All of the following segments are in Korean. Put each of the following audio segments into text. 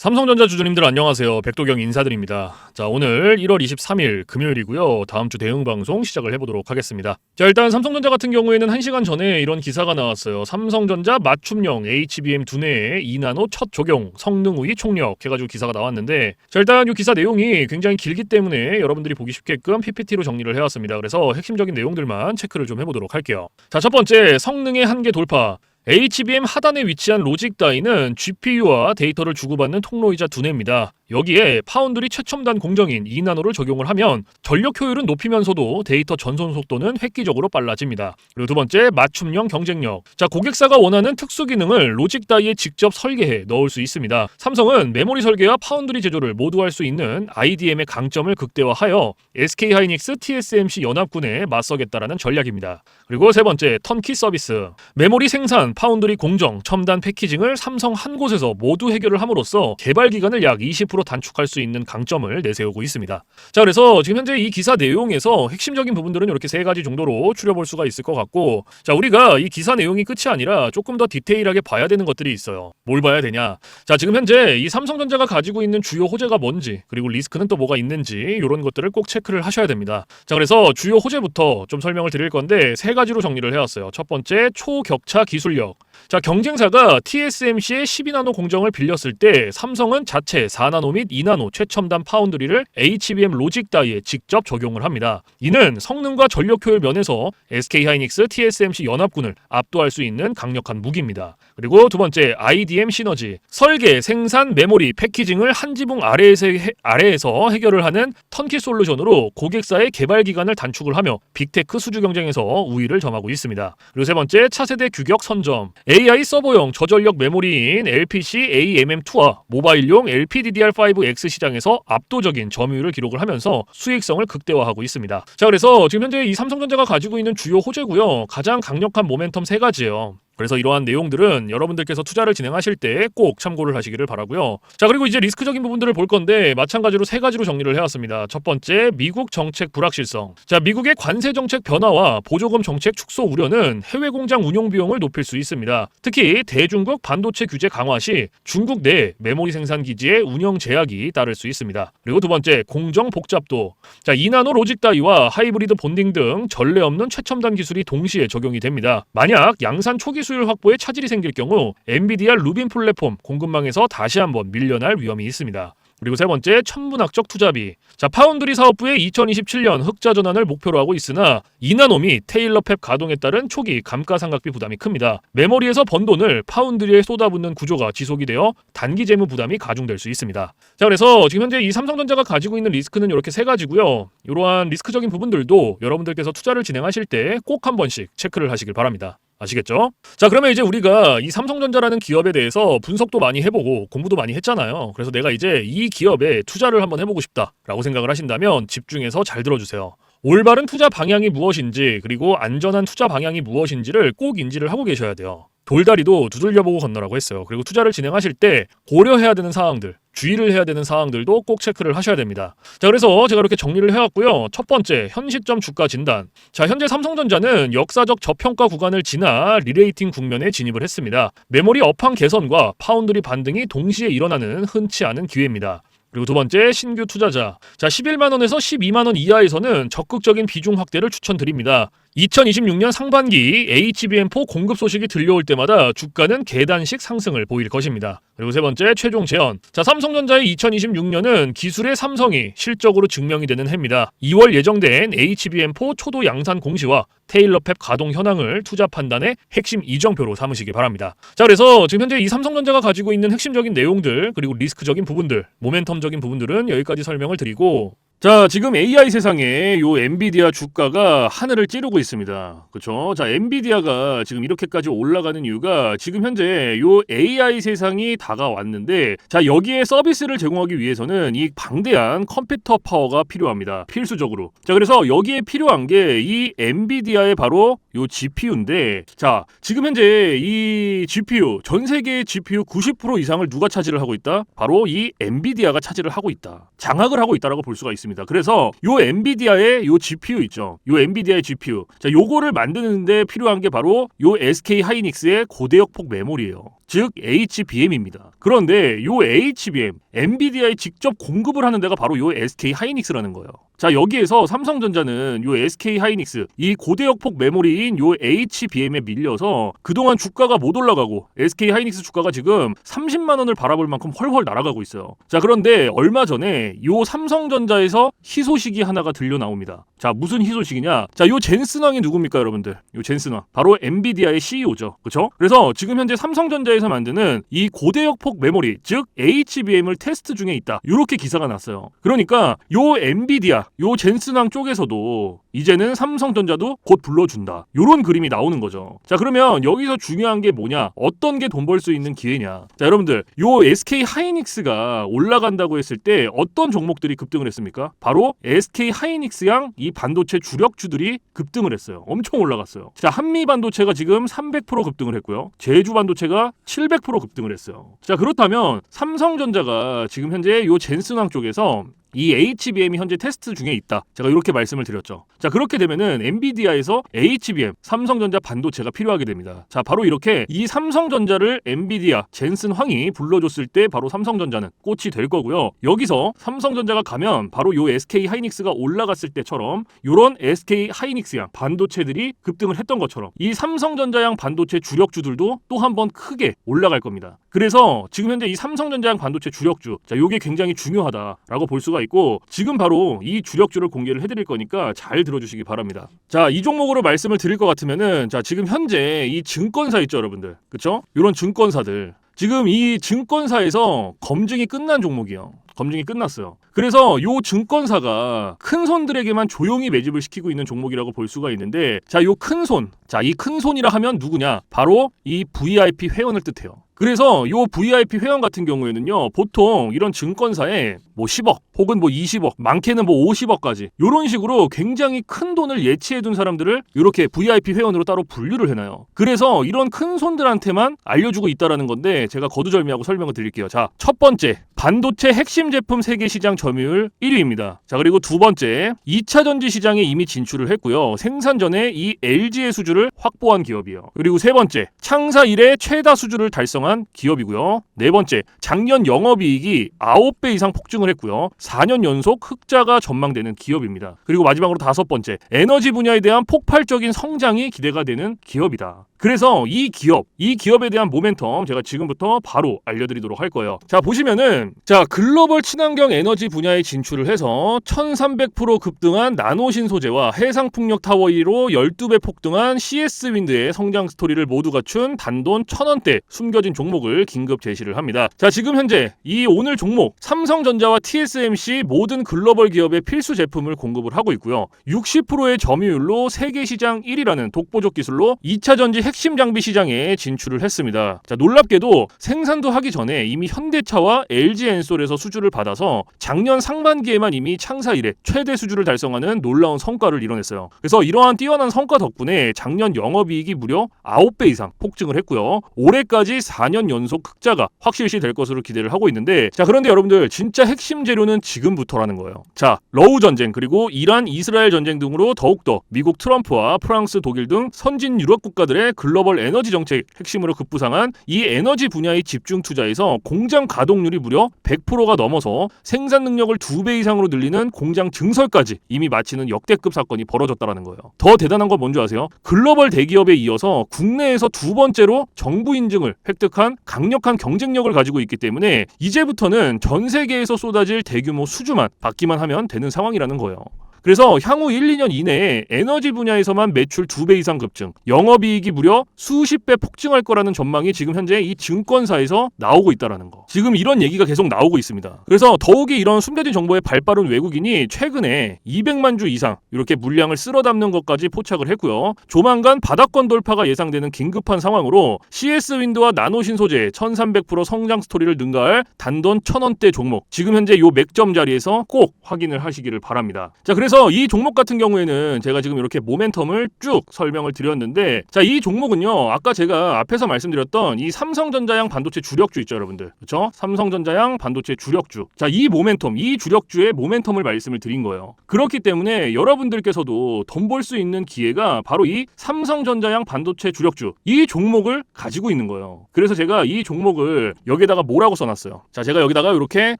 삼성전자 주주님들 안녕하세요. 백도경 인사드립니다. 자, 오늘 1월 23일 금요일이고요. 다음 주 대응 방송 시작을 해보도록 하겠습니다. 자, 일단 삼성전자 같은 경우에는 1시간 전에 이런 기사가 나왔어요. 삼성전자 맞춤형 HBM 두뇌의 2나노 첫 적용, 성능 우위 총력 해가지고 기사가 나왔는데, 자, 일단 이 기사 내용이 굉장히 길기 때문에 여러분들이 보기 쉽게끔 PPT로 정리를 해왔습니다. 그래서 핵심적인 내용들만 체크를 좀 해보도록 할게요. 자, 첫 번째, 성능의 한계 돌파. HBM 하단에 위치한 로직 다이는 GPU와 데이터를 주고받는 통로이자 두뇌입니다. 여기에 파운드리 최첨단 공정인 2나노를 적용을 하면 전력 효율은 높이면서도 데이터 전송 속도는 획기적으로 빨라집니다. 그리고 두 번째, 맞춤형 경쟁력. 자, 고객사가 원하는 특수 기능을 로직 다이에 직접 설계해 넣을 수 있습니다. 삼성은 메모리 설계와 파운드리 제조를 모두 할 수 있는 IDM의 강점을 극대화하여 SK하이닉스 TSMC 연합군에 맞서겠다라는 전략입니다. 그리고 세 번째, 턴키 서비스. 메모리 생산, 파운드리 공정, 첨단 패키징을 삼성 한 곳에서 모두 해결을 함으로써 개발 기간을 약 20% 단축할 수 있는 강점을 내세우고 있습니다. 자, 그래서 지금 현재 이 기사 내용에서 핵심적인 부분들은 이렇게 세 가지 정도로 추려볼 수가 있을 것 같고, 자, 우리가 이 기사 내용이 끝이 아니라 조금 더 디테일하게 봐야 되는 것들이 있어요. 뭘 봐야 되냐? 자, 지금 현재 이 삼성전자가 가지고 있는 주요 호재가 뭔지, 그리고 리스크는 또 뭐가 있는지 이런 것들을 꼭 체크를 하셔야 됩니다. 자, 그래서 주요 호재부터 좀 설명을 드릴 건데 세 가지로 정리를 해왔어요. 첫 번째, 초격차 기술력. 자, 경쟁사가 TSMC의 12나노 공정을 빌렸을 때 삼성은 자체 4나노 및 2나노 최첨단 파운드리를 HBM 로직 다이에 직접 적용을 합니다. 이는 성능과 전력 효율 면에서 SK하이닉스, TSMC 연합군을 압도할 수 있는 강력한 무기입니다. 그리고 두 번째, IDM 시너지. 설계, 생산, 메모리, 패키징을 한 지붕 아래에서 해결을 하는 턴키 솔루션으로 고객사의 개발 기간을 단축을 하며 빅테크 수주 경쟁에서 우위를 점하고 있습니다. 그리고 세 번째, 차세대 규격 선점. AI 서버용 저전력 메모리인 LPC AMM2와 모바일용 LPDDR5X 시장에서 압도적인 점유율을 기록을 하면서 수익성을 극대화하고 있습니다. 자, 그래서 지금 현재 이 삼성전자가 가지고 있는 주요 호재고요. 가장 강력한 모멘텀 세 가지예요. 그래서 이러한 내용들은 여러분들께서 투자를 진행하실 때 꼭 참고를 하시기를 바라고요. 자, 그리고 이제 리스크적인 부분들을 볼 건데 마찬가지로 세 가지로 정리를 해왔습니다. 첫 번째, 미국 정책 불확실성. 자, 미국의 관세 정책 변화와 보조금 정책 축소 우려는 해외 공장 운용 비용을 높일 수 있습니다. 특히 대중국 반도체 규제 강화 시 중국 내 메모리 생산 기지의 운영 제약이 따를 수 있습니다. 그리고 두 번째, 공정 복잡도. 자, 2나노 로직 다이와 하이브리드 본딩 등 전례 없는 최첨단 기술이 동시에 적용이 됩니다. 만약 양산 초기 수율 확보에 차질이 생길 경우 엔비디아 루빈 플랫폼 공급망에서 다시 한번 밀려날 위험이 있습니다. 그리고 세 번째, 천문학적 투자비. 자, 파운드리 사업부의 2027년 흑자 전환을 목표로 하고 있으나 2나노 및 테일러 팹 가동에 따른 초기 감가상각비 부담이 큽니다. 메모리에서 번 돈을 파운드리에 쏟아붓는 구조가 지속이 되어 단기 재무 부담이 가중될 수 있습니다. 자, 그래서 지금 현재 이 삼성전자가 가지고 있는 리스크는 이렇게 세 가지고요. 이러한 리스크적인 부분들도 여러분들께서 투자를 진행하실 때 꼭 한 번씩 체크를 하시길 바랍니다. 아시겠죠? 자, 그러면 이제 우리가 이 삼성전자라는 기업에 대해서 분석도 많이 해보고 공부도 많이 했잖아요. 그래서 내가 이제 이 기업에 투자를 한번 해보고 싶다라고 생각을 하신다면 집중해서 잘 들어주세요. 올바른 투자 방향이 무엇인지, 그리고 안전한 투자 방향이 무엇인지를 꼭 인지를 하고 계셔야 돼요. 돌다리도 두들려보고 건너라고 했어요. 그리고 투자를 진행하실 때 고려해야 되는 사항들, 주의를 해야 되는 사항들도 꼭 체크를 하셔야 됩니다. 자, 그래서 제가 이렇게 정리를 해왔고요. 첫 번째, 현 시점 주가 진단. 자, 현재 삼성전자는 역사적 저평가 구간을 지나 리레이팅 국면에 진입을 했습니다. 메모리 업황 개선과 파운드리 반등이 동시에 일어나는 흔치 않은 기회입니다. 그리고 두 번째, 신규 투자자. 자, 11만원에서 12만원 이하에서는 적극적인 비중 확대를 추천드립니다. 2026년 상반기 HBM4 공급 소식이 들려올 때마다 주가는 계단식 상승을 보일 것입니다. 그리고 세 번째, 최종 제언. 자, 삼성전자의 2026년은 기술의 삼성이 실적으로 증명이 되는 해입니다. 2월 예정된 HBM4 초도 양산 공시와 테일러 팹 가동 현황을 투자 판단의 핵심 이정표로 삼으시기 바랍니다. 자, 그래서 지금 현재 이 삼성전자가 가지고 있는 핵심적인 내용들, 그리고 리스크적인 부분들, 모멘텀적인 부분들은 여기까지 설명을 드리고, 자, 지금 AI 세상에 요 엔비디아 주가가 하늘을 찌르고 있습니다. 그쵸? 자, 엔비디아가 지금 이렇게까지 올라가는 이유가 지금 현재 요 AI 세상이 다가왔는데, 자, 여기에 서비스를 제공하기 위해서는 이 방대한 컴퓨터 파워가 필요합니다. 필수적으로. 자, 그래서 여기에 필요한 게 이 엔비디아의 바로 요 GPU인데, 자, 지금 현재 이 GPU, 전 세계의 GPU 90% 이상을 누가 차지를 하고 있다? 바로 이 엔비디아가 차지를 하고 있다. 장악을 하고 있다라고 볼 수가 있습니다. 그래서 요 엔비디아의 요 GPU 있죠. 요 엔비디아의 GPU. 자, 요거를 만드는데 필요한 게 바로 요 SK 하이닉스의 고대역폭 메모리예요. 즉 HBM입니다. 그런데 요 HBM, 엔비디아에 직접 공급을 하는 데가 바로 요 SK 하이닉스라는 거예요. 자, 여기에서 삼성전자는 요 SK 하이닉스, 이 고대역폭 메모리인 요 HBM에 밀려서 그동안 주가가 못 올라가고 SK 하이닉스 주가가 지금 30만 원을 바라볼 만큼 헐헐 날아가고 있어요. 자, 그런데 얼마 전에 요 삼성전자에서 희소식이 하나가 들려 나옵니다. 자, 무슨 희소식이냐? 자, 요 젠슨왕이 누굽니까, 여러분들? 요 젠슨왕. 바로 엔비디아의 CEO죠. 그렇죠? 그래서 지금 현재 삼성전자에서 만드는 이 고대역폭 메모리, 즉 HBM을 테스트 중에 있다. 요렇게 기사가 났어요. 그러니까 요 엔비디아, 요 젠슨왕 쪽에서도 이제는 삼성전자도 곧 불러준다. 요런 그림이 나오는 거죠. 자, 그러면 여기서 중요한 게 뭐냐? 어떤 게 돈 벌 수 있는 기회냐? 자, 여러분들, 요 SK 하이닉스가 올라간다고 했을 때 어떤 종목들이 급등을 했습니까? 바로 SK 하이닉스양 이 반도체 주력주들이 급등을 했어요. 엄청 올라갔어요. 자, 한미 반도체가 지금 300% 급등을 했고요. 제주 반도체가 700% 급등을 했어요. 자, 그렇다면 삼성전자가 지금 현재 요 젠슨왕 쪽에서 이 HBM이 현재 테스트 중에 있다. 제가 이렇게 말씀을 드렸죠. 자, 그렇게 되면은 엔비디아에서 HBM, 삼성전자 반도체가 필요하게 됩니다. 자, 바로 이렇게 이 삼성전자를 엔비디아, 젠슨 황이 불러줬을 때 바로 삼성전자는 꽃이 될 거고요. 여기서 삼성전자가 가면 바로 요 SK 하이닉스가 올라갔을 때처럼 요런 SK 하이닉스양 반도체들이 급등을 했던 것처럼 이 삼성전자양 반도체 주력주들도 또 한 번 크게 올라갈 겁니다. 그래서 지금 현재 이 삼성전자양 반도체 주력주, 자, 요게 굉장히 중요하다라고 볼 수가 있고, 지금 바로 이 주력주를 공개를 해드릴 거니까 잘 들어주시기 바랍니다. 자, 이 종목으로 말씀을 드릴 것 같으면은, 자, 지금 현재 이 증권사 있죠, 여러분들. 그쵸? 이런 증권사들. 지금 이 증권사에서 검증이 끝난 종목이에요. 검증이 끝났어요. 그래서 요 증권사가 큰 손들에게만 조용히 매집을 시키고 있는 종목이라고 볼 수가 있는데, 자, 요 큰 손. 자, 이 큰 손이라 하면 누구냐? 바로 이 VIP 회원을 뜻해요. 그래서 요 VIP 회원 같은 경우에는요, 보통 이런 증권사에 뭐 10억 혹은 뭐 20억, 많게는 뭐 50억까지 요런 식으로 굉장히 큰 돈을 예치해둔 사람들을 이렇게 VIP 회원으로 따로 분류를 해놔요. 그래서 이런 큰 손들한테만 알려주고 있다라는 건데, 제가 거두절미하고 설명을 드릴게요. 자, 첫 번째, 반도체 핵심 제품 세계 시장 점유율 1위입니다. 자, 그리고 두 번째, 2차 전지 시장에 이미 진출을 했고요. 생산 전에 이 LG의 수주를 확보한 기업이에요. 그리고 세 번째, 창사 이래 최다 수주를 달성한 기업이고요. 네 번째, 작년 영업이익이 9배 이상 폭증을 했고요. 4년 연속 흑자가 전망되는 기업입니다. 그리고 마지막으로 다섯 번째, 에너지 분야에 대한 폭발적인 성장이 기대가 되는 기업이다. 그래서 이 기업에 대한 모멘텀 제가 지금부터 바로 알려드리도록 할 거예요. 자, 보시면은, 자, 글로벌 친환경 에너지 분야에 진출을 해서 1300% 급등한 나노신 소재와 해상풍력 타워 1위로 12배 폭등한 CS윈드의 성장 스토리를 모두 갖춘 단돈 1000원대 숨겨진 종목을 긴급 제시를 합니다. 자, 지금 현재 이 오늘 종목 삼성전자와 TSMC 모든 글로벌 기업의 필수 제품을 공급을 하고 있고요. 60%의 점유율로 세계 시장 1위라는 독보적 기술로 2차 전지 핵심 장비 시장에 진출을 했습니다. 자, 놀랍게도 생산도 하기 전에 이미 현대차와 LG엔솔에서 수주를 받아서 작년 상반기에만 이미 창사 이래 최대 수주를 달성하는 놀라운 성과를 이뤄냈어요. 그래서 이러한 뛰어난 성과 덕분에 작년 영업이익이 무려 9배 이상 폭증을 했고요. 올해까지 4년 연속 흑자가 확실시 될 것으로 기대를 하고 있는데, 자, 그런데 여러분들, 진짜 핵심 재료는 지금부터라는 거예요. 자, 러우 전쟁 그리고 이란 이스라엘 전쟁 등으로 더욱더 미국 트럼프와 프랑스 독일 등 선진 유럽 국가들의 글로벌 에너지 정책 핵심으로 급부상한 이 에너지 분야의 집중 투자에서 공장 가동률이 무려 100%가 넘어서 생산 능력을 2배 이상으로 늘리는 공장 증설까지 이미 마치는 역대급 사건이 벌어졌다는 거예요. 더 대단한 건 뭔지 아세요? 글로벌 대기업에 이어서 국내에서 두 번째로 정부 인증을 획득한 강력한 경쟁력을 가지고 있기 때문에 이제부터는 전 세계에서 쏟아질 대규모 수주만 받기만 하면 되는 상황이라는 거예요. 그래서 향후 1, 2년 이내에 에너지 분야에서만 매출 2배 이상 급증, 영업이익이 무려 수십 배 폭증할 거라는 전망이 지금 현재 이 증권사에서 나오고 있다는 거. 지금 이런 얘기가 계속 나오고 있습니다. 그래서 더욱이 이런 숨겨진 정보에 발빠른 외국인이 최근에 200만 주 이상 이렇게 물량을 쓸어 담는 것까지 포착을 했고요. 조만간 바닥권 돌파가 예상되는 긴급한 상황으로 CS윈드와 나노신 소재 1300% 성장 스토리를 능가할 단돈 1000원대 종목, 지금 현재 요 맥점 자리에서 꼭 확인을 하시기를 바랍니다. 자, 그래서 그래서 이 종목 같은 경우에는 제가 지금 이렇게 모멘텀을 쭉 설명을 드렸는데, 자, 이 종목은요, 아까 제가 앞에서 말씀드렸던 이 삼성전자양 반도체 주력주 있죠, 여러분들. 그렇죠? 삼성전자양 반도체 주력주. 자, 이 모멘텀, 이 주력주의 모멘텀을 말씀을 드린 거예요. 그렇기 때문에 여러분들께서도 돈 벌 수 있는 기회가 바로 이 삼성전자양 반도체 주력주, 이 종목을 가지고 있는 거예요. 그래서 제가 이 종목을 여기다가 뭐라고 써놨어요. 자, 제가 여기다가 이렇게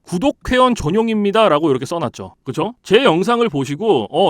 구독 회원 전용입니다 라고 이렇게 써놨죠. 그쵸? 제 영상을 보시고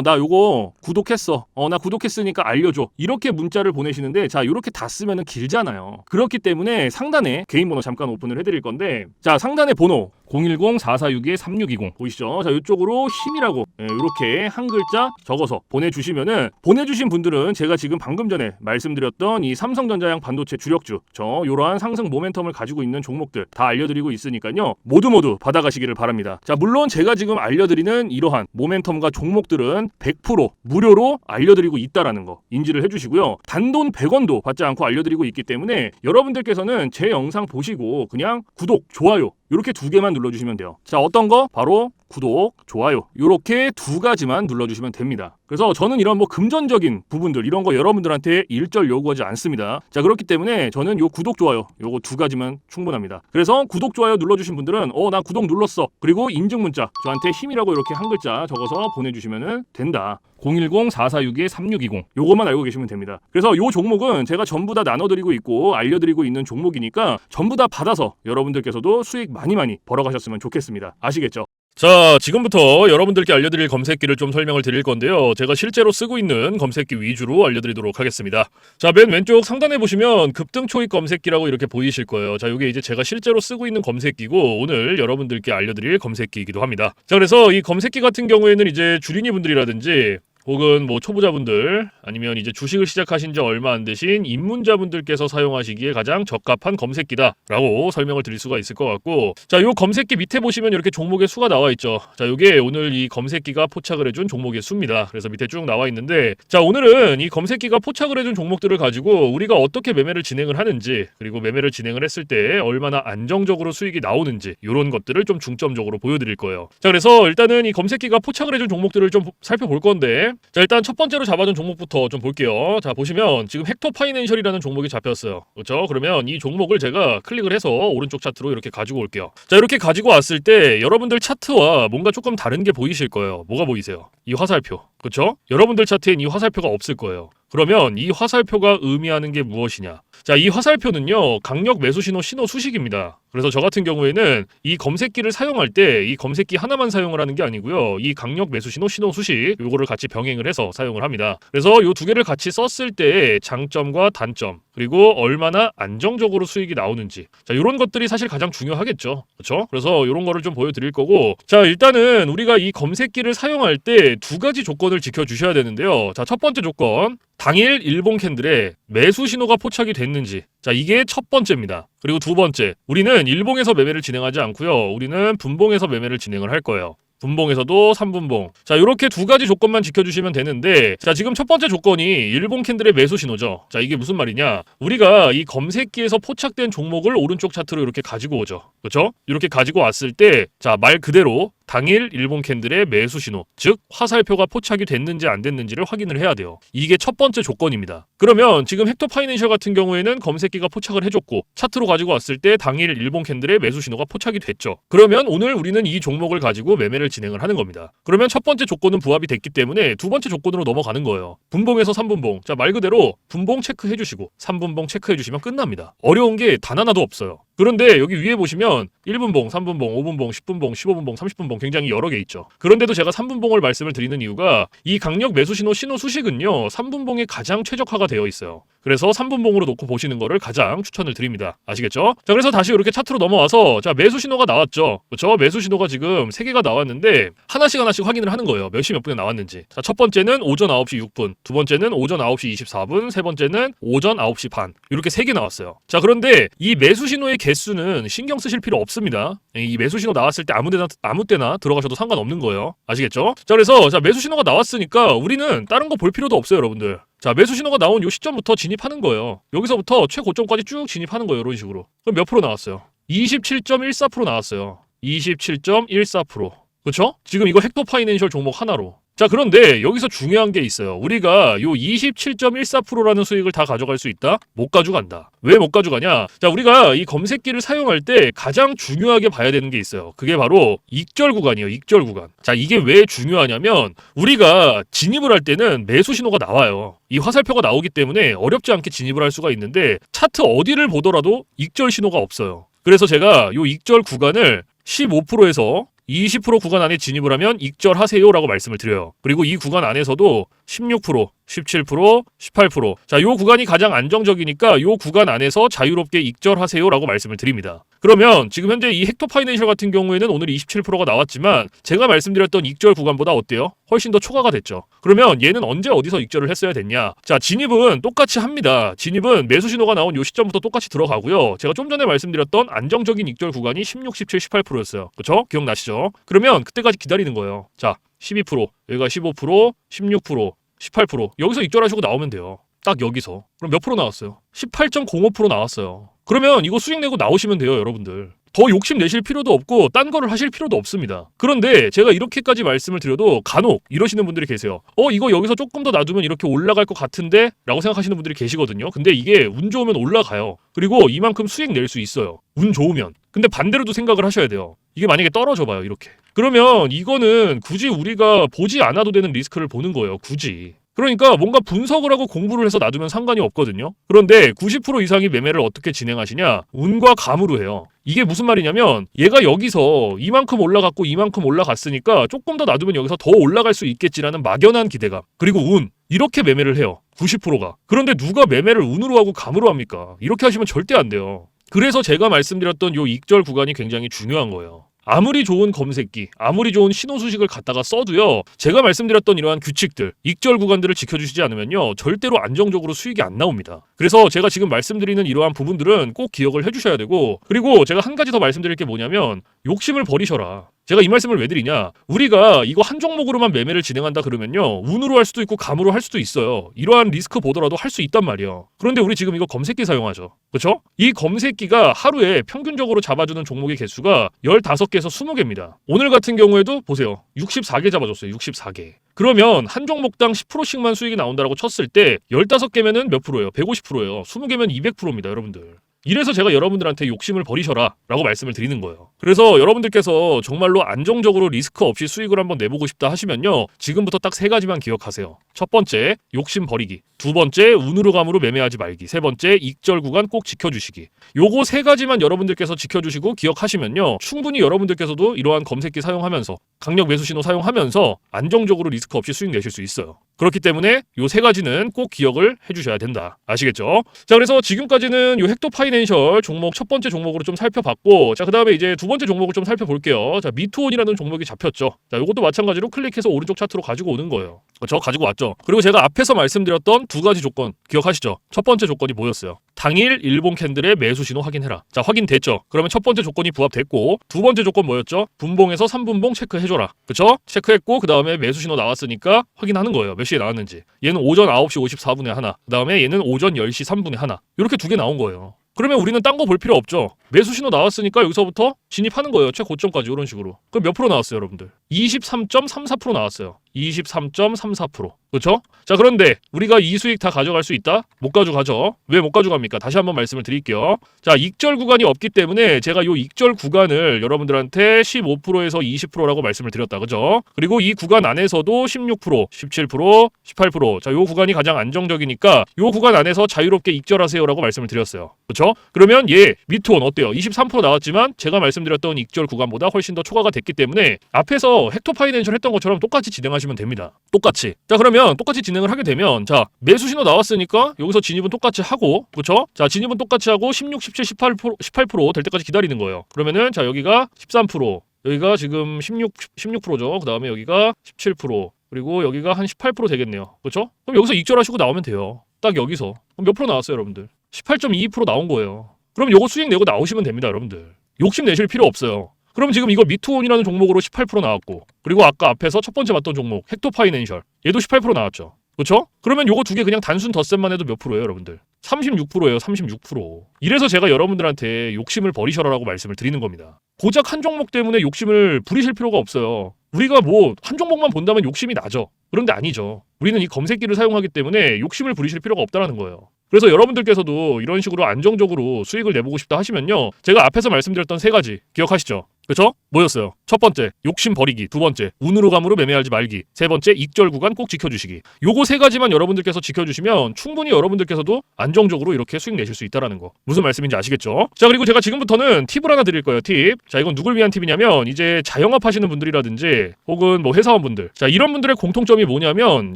나 요거 구독했어, 나 구독했으니까 알려줘, 이렇게 문자를 보내시는데, 자, 이렇게 다 쓰면은 길잖아요. 그렇기 때문에 상단에 개인 번호 잠깐 오픈을 해드릴 건데, 자, 상단에 번호 010-4462-3620 보이시죠? 자, 이쪽으로 힘이라고 이렇게 한 글자 적어서 보내주시면은, 보내주신 분들은 제가 지금 방금 전에 말씀드렸던 이 삼성전자양 반도체 주력주, 요러한 상승 모멘텀을 가지고 있는 종목들 다 알려드리고 있으니까요, 모두 받아가시기를 바랍니다. 자, 물론 제가 지금 알려드리는 이러한 모멘텀과 종목들은 100% 무료로 알려드리고 있다라는 거 인지를 해주시고요. 단돈 100원도 받지 않고 알려드리고 있기 때문에 여러분들께서는 제 영상 보시고 그냥 구독, 좋아요 이렇게 두 개만 눌러주시면 돼요. 자, 어떤 거? 바로 구독, 좋아요 이렇게 두 가지만 눌러주시면 됩니다. 그래서 저는 이런 뭐 금전적인 부분들 이런 거 여러분들한테 일절 요구하지 않습니다. 자, 그렇기 때문에 저는 요 구독, 좋아요 요거 두 가지만 충분합니다. 그래서 구독, 좋아요 눌러주신 분들은 나 구독 눌렀어, 그리고 인증 문자 저한테 힘이라고 이렇게 한 글자 적어서 보내주시면 된다. 010-4462-3620 요것만 알고 계시면 됩니다. 그래서 요 종목은 제가 전부 다 나눠드리고 있고 알려드리고 있는 종목이니까 전부 다 받아서 여러분들께서도 수익 많이 벌어가셨으면 좋겠습니다. 아시겠죠? 자, 지금부터 여러분들께 알려드릴 검색기를 좀 설명을 드릴 건데요. 제가 실제로 쓰고 있는 검색기 위주로 알려드리도록 하겠습니다. 자, 맨 왼쪽 상단에 보시면 급등 초입 검색기라고 이렇게 보이실 거예요. 자, 이게 이제 제가 실제로 쓰고 있는 검색기고 오늘 여러분들께 알려드릴 검색기이기도 합니다. 자, 그래서 이 검색기 같은 경우에는 이제 주린이 분들이라든지 혹은 뭐 초보자분들 아니면 이제 주식을 시작하신 지 얼마 안 되신 입문자분들께서 사용하시기에 가장 적합한 검색기다라고 설명을 드릴 수가 있을 것 같고, 자, 요 검색기 밑에 보시면 이렇게 종목의 수가 나와 있죠. 자, 요게 오늘 이 검색기가 포착을 해준 종목의 수입니다. 그래서 밑에 쭉 나와 있는데, 자, 오늘은 이 검색기가 포착을 해준 종목들을 가지고 우리가 어떻게 매매를 진행을 하는지, 그리고 매매를 진행을 했을 때 얼마나 안정적으로 수익이 나오는지 이런 것들을 좀 중점적으로 보여드릴 거예요. 자, 그래서 일단은 이 검색기가 포착을 해준 종목들을 좀 살펴볼 건데, 자, 일단 첫 번째로 잡아준 종목부터 좀 볼게요. 자, 보시면 지금 헥토 파이낸셜이라는 종목이 잡혔어요. 그렇죠? 그러면 이 종목을 제가 클릭을 해서 오른쪽 차트로 이렇게 가지고 올게요. 자, 이렇게 가지고 왔을 때 여러분들 차트와 뭔가 조금 다른 게 보이실 거예요. 뭐가 보이세요? 이 화살표. 그렇죠? 여러분들 차트엔 이 화살표가 없을 거예요. 그러면 이 화살표가 의미하는 게 무엇이냐? 자, 이 화살표는요, 강력 매수 신호 수식입니다. 그래서 저 같은 경우에는 이 검색기를 사용할 때 이 검색기 하나만 사용을 하는 게 아니고요, 이 강력 매수 신호 수식 요거를 같이 병행을 해서 사용을 합니다. 그래서 요 두 개를 같이 썼을 때 장점과 단점, 그리고 얼마나 안정적으로 수익이 나오는지, 자, 요런 것들이 사실 가장 중요하겠죠. 그렇죠? 그래서 요런 거를 좀 보여드릴 거고, 자, 일단은 우리가 이 검색기를 사용할 때 두 가지 조건을 지켜주셔야 되는데요. 자, 첫 번째 조건, 당일 일본 캔들에 매수 신호가 포착이 됐는지, 자, 이게 첫 번째입니다. 그리고 두 번째, 우리는 일봉에서 매매를 진행하지 않고요, 우리는 분봉에서 매매를 진행을 할 거예요. 분봉에서도 3분봉. 자, 이렇게 두 가지 조건만 지켜주시면 되는데, 자, 지금 첫 번째 조건이 일본 캔들의 매수 신호죠. 자, 이게 무슨 말이냐? 우리가 이 검색기에서 포착된 종목을 오른쪽 차트로 이렇게 가지고 오죠. 그렇죠? 이렇게 가지고 왔을 때, 자, 말 그대로 당일 일본 캔들의 매수 신호, 즉 화살표가 포착이 됐는지 안 됐는지를 확인을 해야 돼요. 이게 첫 번째 조건입니다. 그러면 지금 헥토 파이낸셜 같은 경우에는 검색기가 포착을 해줬고 차트로 가지고 왔을 때 당일 일본 캔들의 매수 신호가 포착이 됐죠. 그러면 오늘 우리는 이 종목을 가지고 매매를 진행을 하는 겁니다. 그러면 첫 번째 조건은 부합이 됐기 때문에 두 번째 조건으로 넘어가는 거예요. 분봉에서 3분봉. 자, 말 그대로 분봉 체크해 주시고 3분봉 체크해 주시면 끝납니다. 어려운 게 단 하나도 없어요. 그런데 여기 위에 보시면 1분봉, 3분봉, 5분봉, 10분봉, 15분봉, 30분봉 굉장히 여러 개 있죠. 그런데도 제가 3분봉을 말씀을 드리는 이유가 이 강력 매수 신호 수식은요, 3분봉에 가장 최적화가 되어 있어요. 그래서 3분봉으로 놓고 보시는 거를 가장 추천을 드립니다. 아시겠죠? 자, 그래서 다시 이렇게 차트로 넘어와서, 자, 매수 신호가 나왔죠. 그렇죠? 매수 신호가 지금 3개가 나왔는데 하나씩 확인을 하는 거예요. 몇 시 몇 분에 나왔는지. 자, 첫 번째는 오전 9시 6분, 두 번째는 오전 9시 24분, 세 번째는 오전 9시 반. 이렇게 3개 나왔어요. 자, 그런데 이 매수 신호의 개수는 신경 쓰실 필요 없습니다. 이 매수 신호 나왔을 때 아무 때나 들어가셔도 상관없는 거예요. 아시겠죠? 자, 그래서 자, 매수 신호가 나왔으니까 우리는 다른 거 볼 필요도 없어요, 여러분들. 자, 매수 신호가 나온 요 시점부터 진입하는 거예요. 여기서부터 최고점까지 쭉 진입하는 거예요, 이런 식으로. 그럼 몇 프로 나왔어요? 27.14% 나왔어요. 27.14%. 그렇죠? 지금 이거 헥토 파이낸셜 종목 하나로. 자, 그런데 여기서 중요한 게 있어요. 우리가 요 27.14%라는 수익을 다 가져갈 수 있다? 못 가져간다. 왜 못 가져가냐? 자, 우리가 이 검색기를 사용할 때 가장 중요하게 봐야 되는 게 있어요. 그게 바로 익절 구간이에요. 익절 구간. 자, 이게 왜 중요하냐면 우리가 진입을 할 때는 매수 신호가 나와요. 이 화살표가 나오기 때문에 어렵지 않게 진입을 할 수가 있는데 차트 어디를 보더라도 익절 신호가 없어요. 그래서 제가 요 익절 구간을 15%에서 20% 구간 안에 진입을 하면 익절하세요라고 말씀을 드려요. 그리고 이 구간 안에서도 16%, 17%, 18%. 자, 요 구간이 가장 안정적이니까 요 구간 안에서 자유롭게 익절하세요라고 말씀을 드립니다. 그러면 지금 현재 이 헥토 파이낸셜 같은 경우에는 오늘 27%가 나왔지만 제가 말씀드렸던 익절 구간보다 어때요? 훨씬 더 초과가 됐죠. 그러면 얘는 언제 어디서 익절을 했어야 됐냐? 자, 진입은 똑같이 합니다. 진입은 매수 신호가 나온 요 시점부터 똑같이 들어가고요. 제가 좀 전에 말씀드렸던 안정적인 익절 구간이 16, 17, 18%였어요. 그렇죠? 기억나시죠? 그러면 그때까지 기다리는 거예요. 자, 12%, 여기가 15%, 16%, 18%. 여기서 익절하시고 나오면 돼요. 딱 여기서. 그럼 몇 프로 나왔어요? 18.05% 나왔어요. 그러면 이거 수익 내고 나오시면 돼요, 여러분들. 더 욕심 내실 필요도 없고 딴 거를 하실 필요도 없습니다. 그런데 제가 이렇게까지 말씀을 드려도 간혹 이러시는 분들이 계세요. 이거 여기서 조금 더 놔두면 이렇게 올라갈 것 같은데? 라고 생각하시는 분들이 계시거든요. 근데 이게 운 좋으면 올라가요. 그리고 이만큼 수익 낼 수 있어요. 운 좋으면. 근데 반대로도 생각을 하셔야 돼요. 이게 만약에 떨어져 봐요, 이렇게. 그러면 이거는 굳이 우리가 보지 않아도 되는 리스크를 보는 거예요, 굳이. 그러니까 뭔가 분석을 하고 공부를 해서 놔두면 상관이 없거든요. 그런데 90% 이상이 매매를 어떻게 진행하시냐? 운과 감으로 해요. 이게 무슨 말이냐면 얘가 여기서 이만큼 올라갔고 이만큼 올라갔으니까 조금 더 놔두면 여기서 더 올라갈 수 있겠지라는 막연한 기대감. 그리고 운. 이렇게 매매를 해요. 90%가. 그런데 누가 매매를 운으로 하고 감으로 합니까? 이렇게 하시면 절대 안 돼요. 그래서 제가 말씀드렸던 요 익절 구간이 굉장히 중요한 거예요. 아무리 좋은 검색기, 아무리 좋은 신호 수식을 갖다가 써도요. 제가 말씀드렸던 이러한 규칙들, 익절 구간들을 지켜주시지 않으면요. 절대로 안정적으로 수익이 안 나옵니다. 그래서 제가 지금 말씀드리는 이러한 부분들은 꼭 기억을 해주셔야 되고 그리고 제가 한 가지 더 말씀드릴 게 뭐냐면 욕심을 버리셔라. 제가 이 말씀을 왜 드리냐? 우리가 이거 한 종목으로만 매매를 진행한다 그러면요. 운으로 할 수도 있고 감으로 할 수도 있어요. 이러한 리스크 보더라도 할 수 있단 말이에요. 그런데 우리 지금 이거 검색기 사용하죠. 그렇죠? 이 검색기가 하루에 평균적으로 잡아주는 종목의 개수가 15개에서 20개입니다. 오늘 같은 경우에도 보세요. 64개 잡아줬어요. 64개. 그러면 한 종목당 10%씩만 수익이 나온다라고 쳤을 때 15개면은 몇 프로예요? 150%예요. 20개면 200%입니다, 여러분들. 이래서 제가 여러분들한테 욕심을 버리셔라 라고 말씀을 드리는 거예요. 그래서 여러분들께서 정말로 안정적으로 리스크 없이 수익을 한번 내보고 싶다 하시면요. 지금부터 딱 3가지만 기억하세요. 첫 번째, 욕심 버리기. 두 번째, 운으로 감으로 매매하지 말기. 세 번째, 익절 구간 꼭 지켜주시기. 요거 3가지만 여러분들께서 지켜주시고 기억하시면요. 충분히 여러분들께서도 이러한 검색기 사용하면서 강력 매수 신호 사용하면서 안정적으로 리스크 없이 수익 내실 수 있어요. 그렇기 때문에 요 3가지는 꼭 기억을 해주셔야 된다. 아시겠죠? 자, 그래서 지금까지는 요 헥토 파이낸셜 종목 첫 번째 종목으로 좀 살펴봤고 자, 그 다음에 이제 두 번째 종목을 좀 살펴볼게요. 자, 미투온이라는 종목이 잡혔죠. 자, 요것도 마찬가지로 클릭해서 오른쪽 차트로 가지고 오는 거예요. 저 가지고 왔죠. 그리고 제가 앞에서 말씀드렸던 2가지 조건 기억하시죠? 첫 번째 조건이 뭐였어요? 당일 일본 캔들의 매수 신호 확인해라. 자, 확인됐죠? 그러면 첫 번째 조건이 부합됐고 두 번째 조건 뭐였죠? 분봉에서 3분봉 체크해줘라. 그쵸? 체크했고 그 다음에 매수 신호 나왔으니까 확인하는 거예요. 몇 시에 나왔는지. 얘는 오전 9시 54분에 하나. 그 다음에 얘는 오전 10시 3분에 하나. 이렇게 2개 나온 거예요. 그러면 우리는 딴 거 볼 필요 없죠. 매수 신호 나왔으니까 여기서부터 진입하는 거예요. 최고점까지 이런 식으로. 그럼 몇 프로 나왔어요, 여러분들? 23.34% 나왔어요. 23.34%. 그렇죠? 자, 그런데 우리가 이 수익 다 가져갈 수 있다? 못 가져가죠. 왜 못 가져갑니까? 다시 한번 말씀을 드릴게요. 자, 익절 구간이 없기 때문에 제가 요 익절 구간을 여러분들한테 15%에서 20%라고 말씀을 드렸다. 그죠? 그리고 이 구간 안에서도 16%, 17%, 18%. 자, 요 구간이 가장 안정적이니까 요 구간 안에서 자유롭게 익절하세요라고 말씀을 드렸어요. 그렇죠? 그러면 얘 미투온 어때요? 23% 나왔지만 제가 말씀드렸던 익절 구간보다 훨씬 더 초과가 됐기 때문에 앞에서 헥토 파이낸셜 했던 것처럼 똑같이 진행하시면 됩니다. 똑같이. 자, 그러면 똑같이 진행을 하게 되면 자, 매수 신호 나왔으니까 여기서 진입은 똑같이 하고 그렇죠? 자, 진입은 똑같이 하고 16, 17, 18% 될 때까지 기다리는 거예요. 그러면은 자, 여기가 13%, 여기가 지금 16%죠. 그 다음에 여기가 17%, 그리고 여기가 한 18% 되겠네요. 그렇죠? 그럼 여기서 익절하시고 나오면 돼요. 딱 여기서. 그럼 몇 프로 나왔어요, 여러분들? 18.22% 나온 거예요. 그럼 요거 수익 내고 나오시면 됩니다, 여러분들. 욕심 내실 필요 없어요. 그럼 지금 이거 미투온이라는 종목으로 18% 나왔고 그리고 아까 앞에서 첫 번째 봤던 종목 헥토 파이낸셜 얘도 18% 나왔죠. 그렇죠? 그러면 요거 2개 그냥 단순 덧셈만 해도 몇 프로예요, 여러분들? 36%예요. 36%. 이래서 제가 여러분들한테 욕심을 버리셔라라고 말씀을 드리는 겁니다. 고작 한 종목 때문에 욕심을 부리실 필요가 없어요. 우리가 뭐 한 종목만 본다면 욕심이 나죠. 그런데 아니죠. 우리는 이 검색기를 사용하기 때문에 욕심을 부리실 필요가 없다는 거예요. 그래서 여러분들께서도 이런 식으로 안정적으로 수익을 내보고 싶다 하시면요. 제가 앞에서 말씀드렸던 3가지 기억하시죠? 그렇죠? 뭐였어요? 첫 번째, 욕심 버리기. 두 번째, 운으로 감으로 매매하지 말기. 세 번째, 익절 구간 꼭 지켜주시기. 요거 3가지만 여러분들께서 지켜주시면 충분히 여러분들께서도 안정적으로 이렇게 수익 내실 수 있다는 거. 무슨 말씀인지 아시겠죠? 자, 그리고 제가 지금부터는 팁을 하나 드릴 거예요. 팁. 자, 이건 누굴 위한 팁이냐면 이제 자영업 하시는 분들이라든지 혹은 뭐 회사원분들. 자, 이런 분들의 공통점이 뭐냐면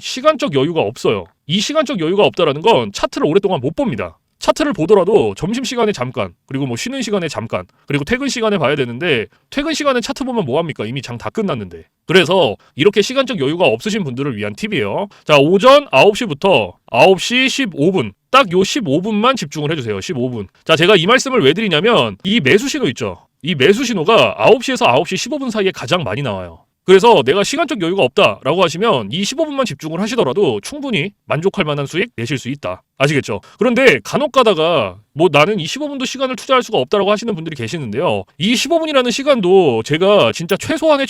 시간적 여유가 없어요. 이 시간적 여유가 없다라는 건 차트를 오랫동안 못 봅니다. 차트를 보더라도 점심시간에 잠깐, 그리고 뭐 쉬는 시간에 잠깐, 그리고 퇴근 시간에 봐야 되는데 퇴근 시간에 차트 보면 뭐합니까? 이미 장 다 끝났는데. 그래서 이렇게 시간적 여유가 없으신 분들을 위한 팁이에요. 자, 오전 9시부터 9시 15분 딱 요 15분만 집중을 해주세요. 15분. 자, 제가 이 말씀을 왜 드리냐면 이 매수 신호 있죠? 이 매수 신호가 9시에서 9시 15분 사이에 가장 많이 나와요. 그래서 내가 시간적 여유가 없다라고 하시면 이 15분만 집중을 하시더라도 충분히 만족할 만한 수익 내실 수 있다. 아시겠죠? 그런데 간혹 가다가 뭐 나는 이 15분도 시간을 투자할 수가 없다라고 하시는 분들이 계시는데요. 이 15분이라는 시간도 제가 진짜 최소한의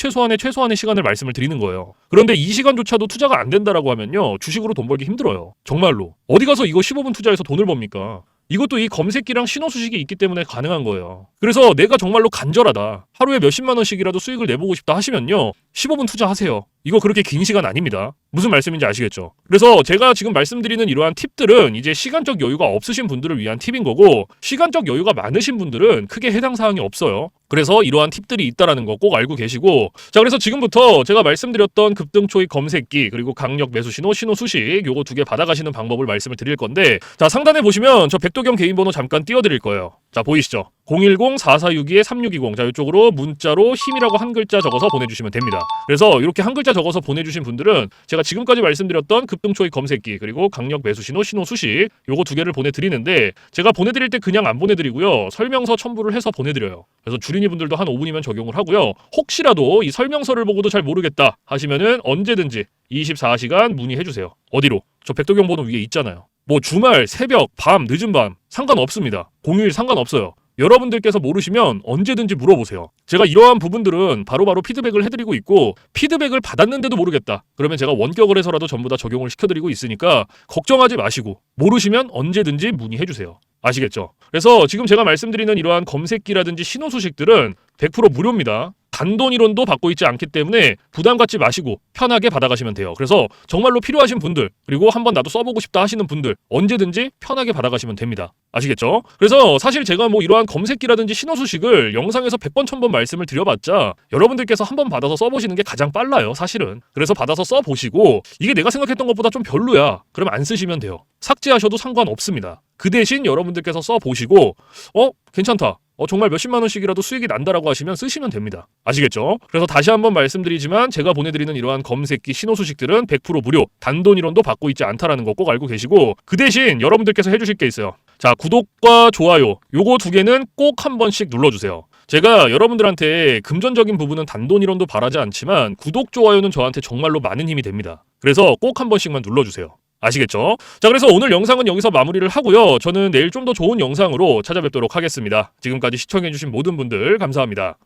시간을 말씀을 드리는 거예요. 그런데 이 시간조차도 투자가 안 된다라고 하면요. 주식으로 돈 벌기 힘들어요. 정말로. 어디 가서 이거 15분 투자해서 돈을 법니까? 이것도 이 검색기랑 신호 수식이 있기 때문에 가능한 거예요. 그래서 내가 정말로 간절하다. 하루에 몇십만 원씩이라도 수익을 내보고 싶다 하시면요. 15분 투자하세요. 이거 그렇게 긴 시간 아닙니다. 무슨 말씀인지 아시겠죠? 그래서 제가 지금 말씀드리는 이러한 팁들은 이제 시간적 여유가 없으신 분들을 위한 팁인 거고 시간적 여유가 많으신 분들은 크게 해당 사항이 없어요. 그래서 이러한 팁들이 있다라는 거 꼭 알고 계시고 자 그래서 지금부터 제가 말씀드렸던 급등 초입 검색기 그리고 강력 매수 신호, 신호 수식 요거 2개 받아가시는 방법을 말씀을 드릴 건데 자 상단에 보시면 저 백도경 개인 번호 잠깐 띄워드릴 거예요. 자 보이시죠? 010-4462-3620 자 이쪽으로 문자로 힘이라고 한 글자 적어서 보내주시면 됩니다. 그래서 이렇게 한 글자 적어서 보내주신 분들은 제가 지금까지 말씀드렸던 급등 초입 검색기 그리고 강력 매수 신호, 신호 수식 요거 2개를 보내드리는데 제가 보내드릴 때 그냥 안 보내드리고요. 설명서 첨부를 해서 보내드려요. 그래서 주린이 분들도 한 5분이면 적용을 하고요. 혹시라도 이 설명서를 보고도 잘 모르겠다 하시면은 언제든지 24시간 문의해주세요. 어디로? 저 백도경 번호 위에 있잖아요. 뭐 주말, 새벽, 밤, 늦은 밤 상관없습니다. 공휴일 상관없어요. 여러분들께서 모르시면 언제든지 물어보세요. 제가 이러한 부분들은 바로바로 피드백을 해드리고 있고 피드백을 받았는데도 모르겠다. 그러면 제가 원격을 해서라도 전부 다 적용을 시켜드리고 있으니까 걱정하지 마시고 모르시면 언제든지 문의해주세요. 아시겠죠? 그래서 지금 제가 말씀드리는 이러한 검색기라든지 신호 수식들은 100% 무료입니다. 단돈 1원도 받고 있지 않기 때문에 부담 갖지 마시고 편하게 받아가시면 돼요. 그래서 정말로 필요하신 분들 그리고 한번 나도 써보고 싶다 하시는 분들 언제든지 편하게 받아가시면 됩니다. 아시겠죠? 그래서 사실 제가 뭐 이러한 검색기라든지 신호 수식을 영상에서 100번 1000번 말씀을 드려봤자 여러분들께서 한번 받아서 써보시는 게 가장 빨라요. 사실은. 그래서 받아서 써보시고 이게 내가 생각했던 것보다 좀 별로야. 그럼 안 쓰시면 돼요. 삭제하셔도 상관없습니다. 그 대신 여러분들께서 써보시고 괜찮다. 정말 몇십만 원씩이라도 수익이 난다라고 하시면 쓰시면 됩니다. 아시겠죠? 그래서 다시 한번 말씀드리지만 제가 보내드리는 이러한 검색기 신호 수식들은 100% 무료, 단돈 1원도 받고 있지 않다라는 거 꼭 알고 계시고 그 대신 여러분들께서 해주실 게 있어요. 자, 구독과 좋아요 요거 2개는 꼭 한 번씩 눌러주세요. 제가 여러분들한테 금전적인 부분은 단돈 1원도 바라지 않지만 구독, 좋아요는 저한테 정말로 많은 힘이 됩니다. 그래서 꼭 한 번씩만 눌러주세요. 아시겠죠? 자, 그래서 오늘 영상은 여기서 마무리를 하고요. 저는 내일 좀 더 좋은 영상으로 찾아뵙도록 하겠습니다. 지금까지 시청해주신 모든 분들 감사합니다.